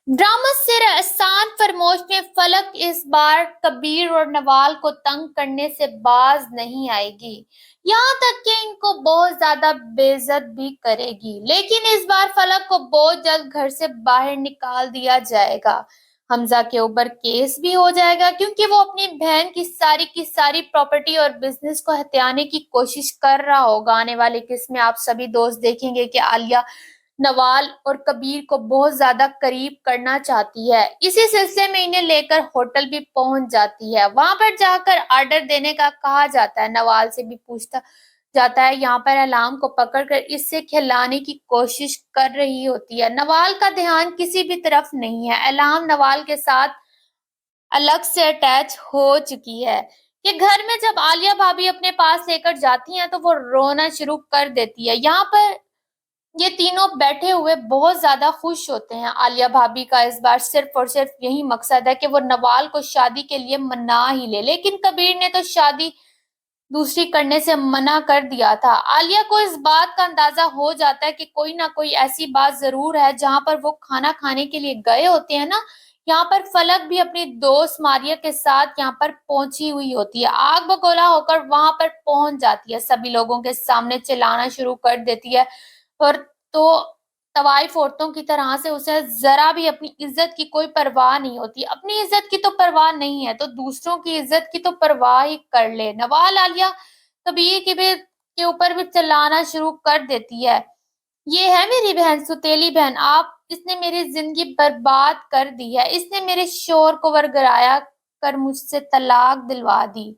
Drama सिर एहसान फरमोश में फलक इस बार कबीर और नवाल को तंग करने से बाज नहीं आएगी। यहाँ तक कि इनको बहुत ज्यादा बेइज्जत भी करेगी, लेकिन इस बार फलक को बहुत जल्द घर से बाहर निकाल दिया जाएगा। हमजा के ऊपर केस भी हो जाएगा क्योंकि वो अपनी बहन की सारी प्रॉपर्टी और बिजनेस को हथियाने की कोशिश कर रहा होगा। आने वाले किस में आप सभी दोस्त देखेंगे कि आलिया नवाल और कबीर को बहुत ज्यादा करीब करना चाहती है। इसी सिलसिले में इन्हें लेकर होटल भी पहुंच जाती है। वहां पर जाकर ऑर्डर देने का कहा जाता है। नवाल से भी पूछता जाता है। यहाँ पर अलाम को पकड़कर इससे खिलाने की कोशिश कर रही होती है। नवाल का ध्यान किसी भी तरफ नहीं है। अलाम नवाल के साथ अलग से अटैच हो चुकी है कि घर में जब आलिया भाभी अपने पास लेकर जाती हैं तो वो रोना शुरू कर देती है। यहाँ पर ये तीनों बैठे हुए बहुत ज्यादा खुश होते हैं। आलिया भाभी का इस बार सिर्फ और सिर्फ यही मकसद है कि वो नवाल को शादी के लिए मना ही ले, लेकिन कबीर ने तो शादी दूसरी करने से मना कर दिया था। आलिया को इस बात का अंदाजा हो जाता है कि कोई ना कोई ऐसी बात जरूर है। जहां पर वो खाना खाने के लिए गए होते हैं ना, यहाँ पर फलक भी अपनी दोस्त मारिया के साथ यहाँ पर पहुंची हुई होती है। आग बगोला होकर वहां पर पहुंच जाती है। सभी लोगों के सामने चिल्लाना शुरू कर देती है और तो तवाइफ औरतों की तरह से उसे जरा भी अपनी इज्जत की कोई परवाह नहीं होती। अपनी इज्जत की तो परवाह नहीं है तो दूसरों की इज्जत की तो परवाह ही कर ले। नवाल आलिया कबीर के ऊपर भी चिल्लाना शुरू कर देती है। ये है मेरी बहन, सुतेली बहन। आप इसने मेरी जिंदगी बर्बाद कर दी है। इसने मेरे शोर को वरगराया कर मुझसे तलाक दिलवा दी।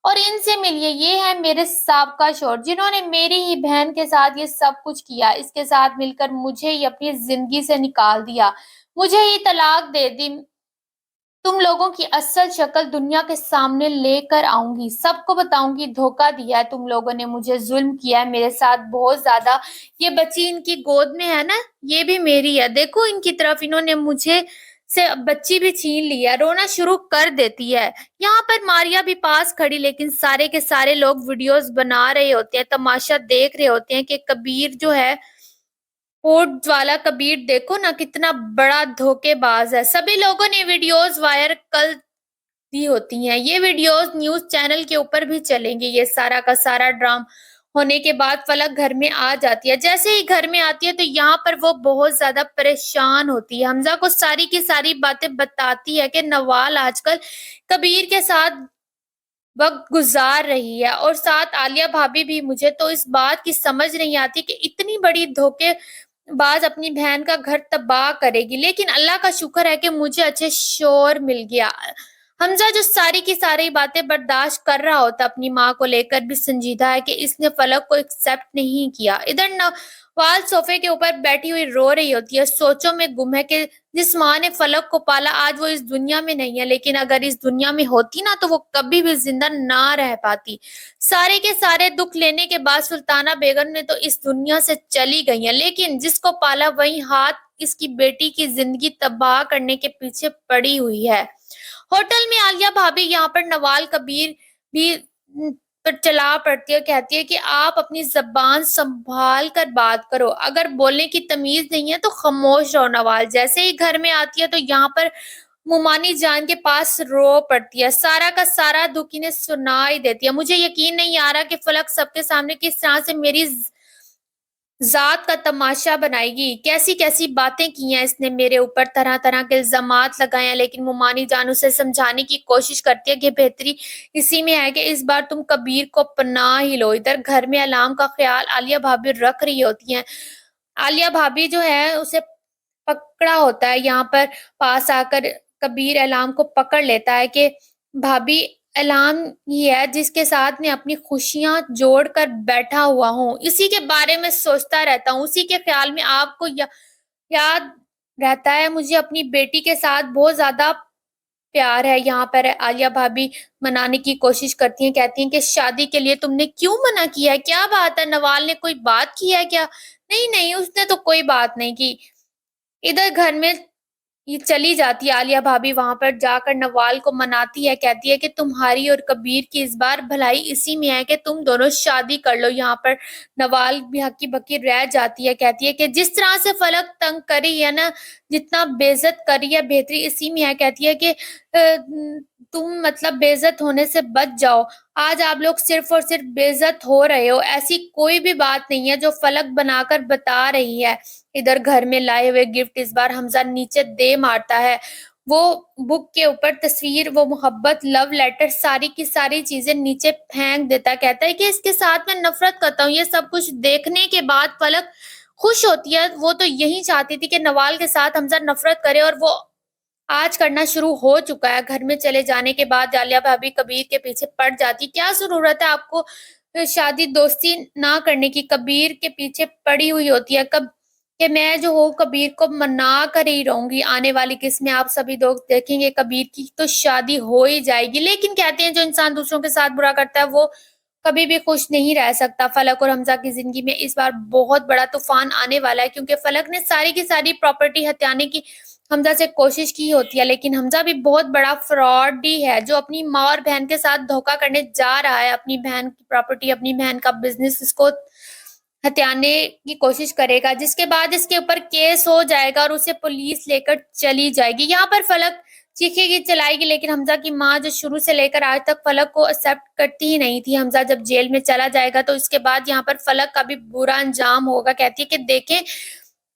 और इनसे मिलिए, ये है मेरे साबका शोहर जिन्होंने मेरी ही बहन के साथ ये सब कुछ किया। इसके साथ मिलकर मुझे ही अपनी जिंदगी से निकाल दिया, मुझे ही तलाक दे दी। तुम लोगों की असल शक्ल दुनिया के सामने लेकर आऊंगी, सबको बताऊंगी धोखा दिया है तुम लोगों ने, मुझे जुल्म किया है मेरे साथ बहुत ज्यादा। ये बच्ची इनकी गोद में है ना, ये भी मेरी है। देखो इनकी तरफ, इन्होंने मुझे से बच्ची भी छीन ली है। रोना शुरू कर देती है। यहाँ पर मारिया भी पास खड़ी, लेकिन सारे के सारे लोग वीडियोस बना रहे होते हैं, तमाशा देख रहे होते हैं कि कबीर जो है, पोर्ट वाला कबीर देखो ना कितना बड़ा धोखेबाज है। सभी लोगों ने वीडियोस वायरल कर दी होती हैं। ये वीडियोस न्यूज चैनल के ऊपर भी चलेंगे। ये सारा का सारा ड्रामा होने के बाद फलक घर में आ जाती है। जैसे ही घर में आती है तो यहाँ पर वो बहुत ज्यादा परेशान होती है। हमजा को सारी की सारी बातें बताती है कि नवाल आजकल कबीर के साथ वक्त गुजार रही है और साथ आलिया भाभी भी। मुझे तो इस बात की समझ नहीं आती कि इतनी बड़ी धोखेबाज अपनी बहन का घर तबाह करेगी, लेकिन अल्लाह का शुक्र है कि मुझे अच्छे शोर मिल गया। हमजा जो सारी की सारी बातें बर्दाश्त कर रहा होता अपनी माँ को लेकर भी संजीदा है कि इसने फलक को एक्सेप्ट नहीं किया। इधर नवाल सोफे के ऊपर बैठी हुई रो रही होती है, सोचों में गुम है कि जिस माँ ने फलक को पाला आज वो इस दुनिया में नहीं है, लेकिन अगर इस दुनिया में होती ना तो वो कभी भी जिंदा ना रह पाती। सारे के सारे दुख लेने के बाद सुल्ताना बेगम ने तो इस दुनिया से चली गई है, लेकिन जिसको पाला वही हाथ इसकी बेटी की जिंदगी तबाह करने के पीछे पड़ी हुई है। होटल में आलिया भाभी यहाँ पर नवाल कबीर भी पर चला पड़ती है, कहती है कि आप अपनी जबान संभाल कर बात करो, अगर बोलने की तमीज नहीं है तो खामोश रहो। नवाल जैसे ही घर में आती है तो यहाँ पर मुमानी जान के पास रो पड़ती है। सारा का सारा दुख इन्हें सुनाई देती है। मुझे यकीन नहीं आ रहा कि फलक सबके सामने किस तरह से मेरी जात का तमाशा बनाएगी। कैसी कैसी बातें की हैं इसने मेरे ऊपर, तरह तरह के इल्जामात लगाए हैं, लेकिन मुमानी जान उसे समझाने की कोशिश करती है कि बेहतरी इसी में है कि इस बार तुम कबीर को पनाह ही लो। इधर घर में अलाम का ख्याल आलिया भाभी रख रही होती हैं। आलिया भाभी जो है उसे पकड़ा होता है। यहाँ पर पास आकर कबीर अलाम को पकड़ लेता है कि भाभी, अलाम ही है जिसके साथ मैं अपनी खुशियां जोड़ कर बैठा हुआ हूँ, इसी के बारे में सोचता रहता हूँ, उसी के ख्याल में आपको याद रहता है। मुझे अपनी बेटी के साथ बहुत ज्यादा प्यार है। यहाँ पर आलिया भाभी मनाने की कोशिश करती हैं, कहती हैं कि शादी के लिए तुमने क्यों मना किया है, क्या बात है, नवाल ने कोई बात की है क्या? नहीं नहीं, उसने तो कोई बात नहीं की। इधर घर में ये चली जाती है आलिया भाभी, वहां पर जाकर नवाल को मनाती है, कहती है कि तुम्हारी और कबीर की इस बार भलाई इसी में है कि तुम दोनों शादी कर लो। यहाँ पर नवाल भी हक्की बक्की रह जाती है, कहती है कि जिस तरह से फलक तंग करी है ना, जितना बेइज्जत करी है बेहतरी इसी में है। कहती है कि तुम मतलब बेइज्जत होने से बच जाओ। आज आप लोग सिर्फ और सिर्फ बेइज्जत हो रहे हो। ऐसी कोई भी बात नहीं है जो फलक बनाकर बता रही है। इधर घर में लाए हुए गिफ्ट इस बार हमजा नीचे दे मारता है। वो बुक के ऊपर तस्वीर, वो मोहब्बत, लव लेटर, सारी की सारी चीजें नीचे फेंक देता। कहता है कि इसके साथ मैं नफरत करता हूँ। ये सब कुछ देखने के बाद फलक खुश होती है। वो तो यही चाहती थी कि नवाल के साथ हमजा नफरत करे, और वो आज करना शुरू हो चुका है। घर में चले जाने के बाद आलिया भाभी कबीर के पीछे पड़ जाती। क्या जरूरत है आपको शादी दोस्ती ना करने की? कबीर के पीछे पड़ी हुई होती है कब कि मैं जो हूँ कबीर को मना कर ही रहूंगी। आने वाली किस्में आप सभी लोग देखेंगे, कबीर की तो शादी हो ही जाएगी। लेकिन कहते हैं जो इंसान दूसरों के साथ बुरा करता है वो कभी भी खुश नहीं रह सकता। फलक और हमजा की जिंदगी में इस बार बहुत बड़ा तूफान आने वाला है, क्योंकि फलक ने सारी की सारी प्रॉपर्टी हथियाने की हमजा से कोशिश की होती है। लेकिन हमजा भी बहुत बड़ा फ्रॉड ही है जो अपनी माँ और बहन के साथ धोखा करने जा रहा है। अपनी बहन की प्रॉपर्टी, अपनी बहन का बिजनेस इसको हथियाने की कोशिश करेगा, जिसके बाद इसके ऊपर केस हो जाएगा और उसे पुलिस लेकर चली जाएगी। यहाँ पर फलक चीखेगी चलाएगी, लेकिन हमजा की माँ जो शुरू से लेकर आज तक फलक को एक्सेप्ट करती ही नहीं थी। हमजा जब जेल में चला जाएगा तो इसके बाद यहाँ पर फलक का भी बुरा अंजाम होगा। कहती है कि देखें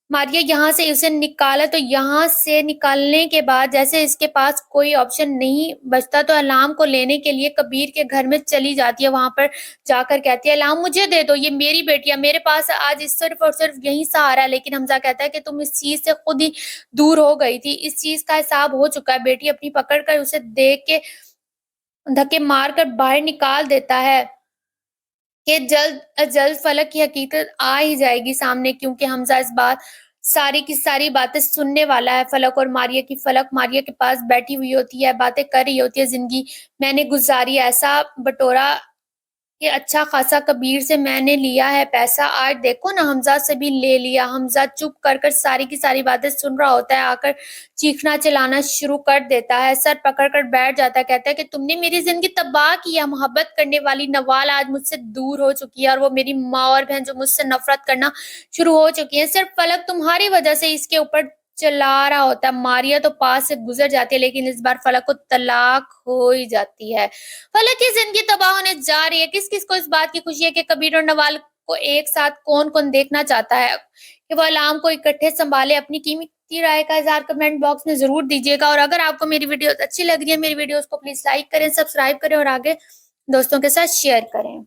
मारिया, यहाँ से उसे निकाला, तो यहाँ से निकालने के बाद जैसे इसके पास कोई ऑप्शन नहीं बचता तो अलाम को लेने के लिए कबीर के घर में चली जाती है। वहां पर जाकर कहती है अलाम मुझे दे दो, ये मेरी बेटी है, मेरे पास आज सिर्फ और सिर्फ यही सहारा है। लेकिन हमजा कहता है कि तुम इस चीज से खुद ही दूर हो गई थी, इस चीज का हिसाब हो चुका है। बेटी अपनी पकड़ कर उसे देख के धक्के मार कर बाहर निकाल देता है कि जल्द जल्द फलक की हकीकत आ ही जाएगी सामने, क्योंकि हमजा इस बात सारी की सारी बातें सुनने वाला है। फलक और मारिया की। फलक मारिया के पास बैठी हुई होती है, बातें कर रही होती है। जिंदगी मैंने गुजारी, ऐसा बटोरा कि अच्छा खासा कबीर से मैंने लिया है पैसा, आज देखो ना हमजा से भी ले लिया। हमजा चुप कर कर सारी की सारी बातें सुन रहा होता है। आकर चीखना चिल्लाना शुरू कर देता है, सर पकड़ कर बैठ जाता है। कहता है कि तुमने मेरी जिंदगी तबाह की है। मोहब्बत करने वाली नवाल आज मुझसे दूर हो चुकी है, और वो मेरी माँ और बहन जो मुझसे नफरत करना शुरू हो चुकी है। सिर्फ फलक तुम्हारी वजह से इसके ऊपर चला रहा होता है। मारिया तो पास से गुजर जाती है, लेकिन इस बार फलक को तलाक हो ही जाती है। फलक की जिंदगी तबाह होने जा रही है। किस किस को इस बात की खुशी है कि कबीर और नवाल को एक साथ कौन कौन देखना चाहता है कि वो अलाम को इकट्ठे संभाले? अपनी कीमती राय का इजहार कमेंट बॉक्स में जरूर दीजिएगा। और अगर आपको मेरी वीडियो अच्छी लग रही है, मेरी वीडियोस को प्लीज लाइक करें, सब्सक्राइब करें और आगे दोस्तों के साथ शेयर करें।